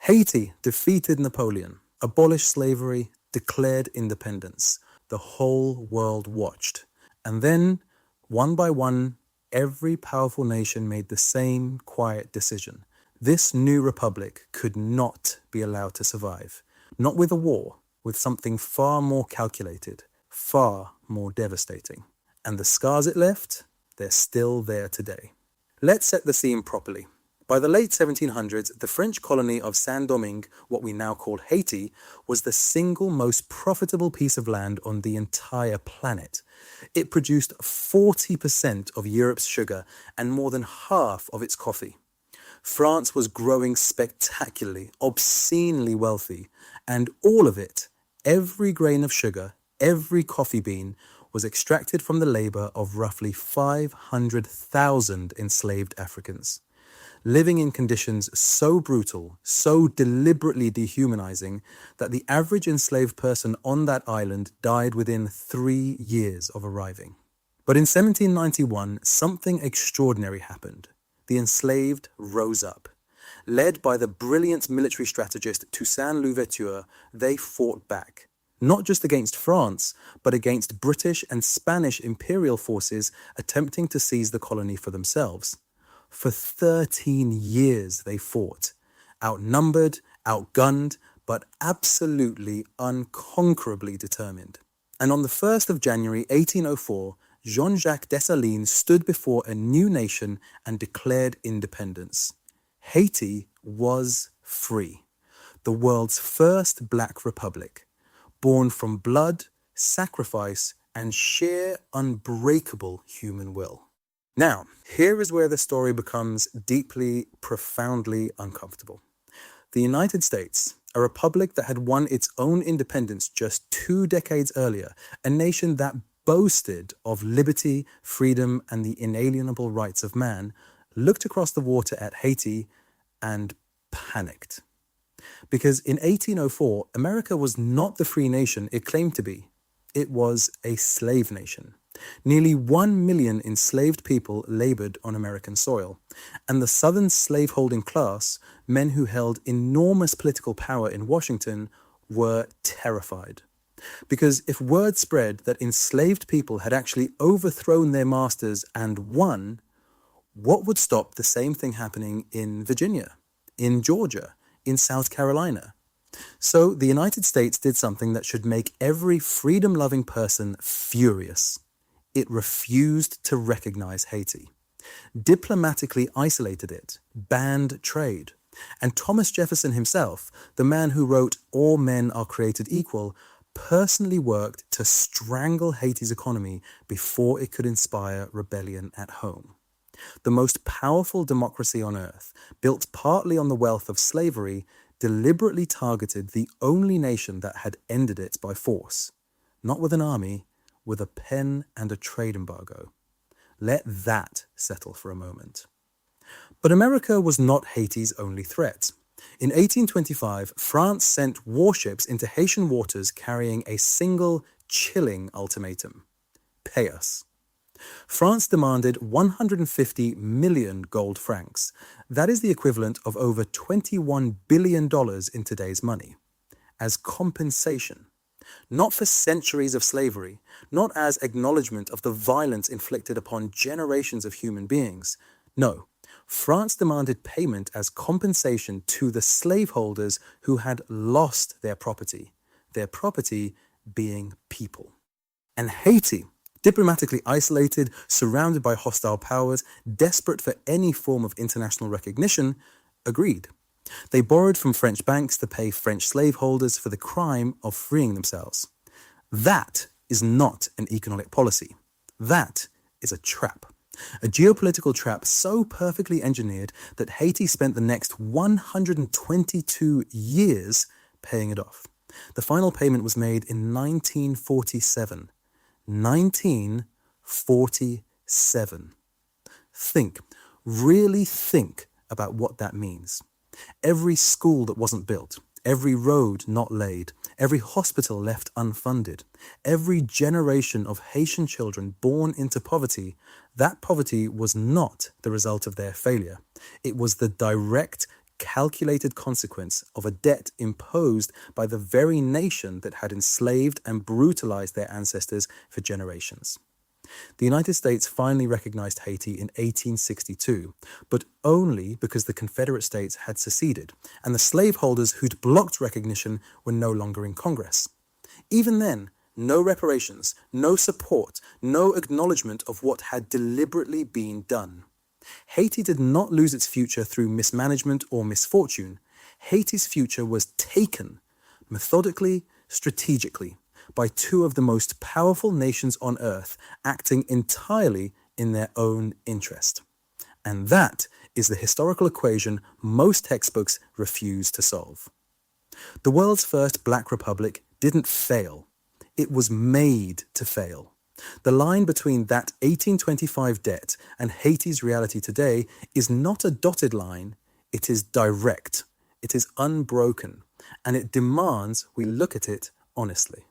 Haiti defeated Napoleon, abolished slavery, declared independence. The whole world watched. And then, one by one, every powerful nation made the same quiet decision. This new republic could not be allowed to survive. Not with a war, with something far more calculated, far more devastating. And the scars it left, they're still there today. Let's set the scene properly. By the late 1700s, the French colony of Saint-Domingue, what we now call Haiti, was the single most profitable piece of land on the entire planet. It produced 40% of Europe's sugar and more than half of its coffee. France was growing spectacularly, obscenely wealthy, and all of it, every grain of sugar, every coffee bean, was extracted from the labor of roughly 500,000 enslaved Africans, living in conditions so brutal, so deliberately dehumanizing, that the average enslaved person on that island died within 3 years of arriving. But in 1791, something extraordinary happened. The enslaved rose up. Led by the brilliant military strategist Toussaint Louverture, they fought back. Not just against France, but against British and Spanish imperial forces attempting to seize the colony for themselves. For 13 years they fought, outnumbered, outgunned, but absolutely unconquerably determined. And on the 1st of January 1804, Jean-Jacques stood before a new nation and declared independence. Haiti was free, the world's first black republic, born from blood, sacrifice, and sheer unbreakable human will. Now, here is where the story becomes deeply, profoundly uncomfortable. The United States, a republic that had won its own independence just 2 decades earlier, a nation that boasted of liberty, freedom, and the inalienable rights of man, looked across the water at Haiti and panicked. Because in 1804, America was not the free nation it claimed to be. It was a slave nation. Nearly 1 million enslaved people labored on American soil, and the Southern slaveholding class, men who held enormous political power in Washington, were terrified. Because if word spread that enslaved people had actually overthrown their masters and won, what would stop the same thing happening in Virginia, in Georgia, in South Carolina? So the United States did something that should make every freedom-loving person furious. It refused to recognize Haiti, diplomatically isolated it, banned trade. And Thomas Jefferson himself, the man who wrote "All men are created equal," personally worked to strangle Haiti's economy before it could inspire rebellion at home. The most powerful democracy on earth, built partly on the wealth of slavery, deliberately targeted the only nation that had ended it by force, not with an army, with a pen and a trade embargo. Let that settle for a moment. But America was not Haiti's only threat. In 1825, France sent warships into Haitian waters carrying a single, chilling ultimatum: pay us. France demanded 150 million gold francs. That is the equivalent of over $21 billion in today's money, as compensation. Not for centuries of slavery, not as acknowledgement of the violence inflicted upon generations of human beings. No, France demanded payment as compensation to the slaveholders who had lost their property being people. And Haiti, diplomatically isolated, surrounded by hostile powers, desperate for any form of international recognition, agreed. They borrowed from French banks to pay French slaveholders for the crime of freeing themselves. That is not an economic policy. That is a trap. A geopolitical trap so perfectly engineered that Haiti spent the next 122 years paying it off. The final payment was made in 1947. 1947. Think, really think about what that means. Every school that wasn't built, every road not laid, every hospital left unfunded, every generation of Haitian children born into poverty, that poverty was not the result of their failure. It was the direct, calculated consequence of a debt imposed by the very nation that had enslaved and brutalized their ancestors for generations. The United States finally recognized Haiti in 1862, but only because the Confederate States had seceded, and the slaveholders who'd blocked recognition were no longer in Congress. Even then, no reparations, no support, no acknowledgement of what had deliberately been done. Haiti did not lose its future through mismanagement or misfortune. Haiti's future was taken, methodically, strategically, by two of the most powerful nations on earth acting entirely in their own interest. And that is the historical equation most textbooks refuse to solve. The world's first Black Republic didn't fail. It was made to fail. The line between that 1825 debt and Haiti's reality today is not a dotted line, it is direct, it is unbroken, and it demands we look at it honestly.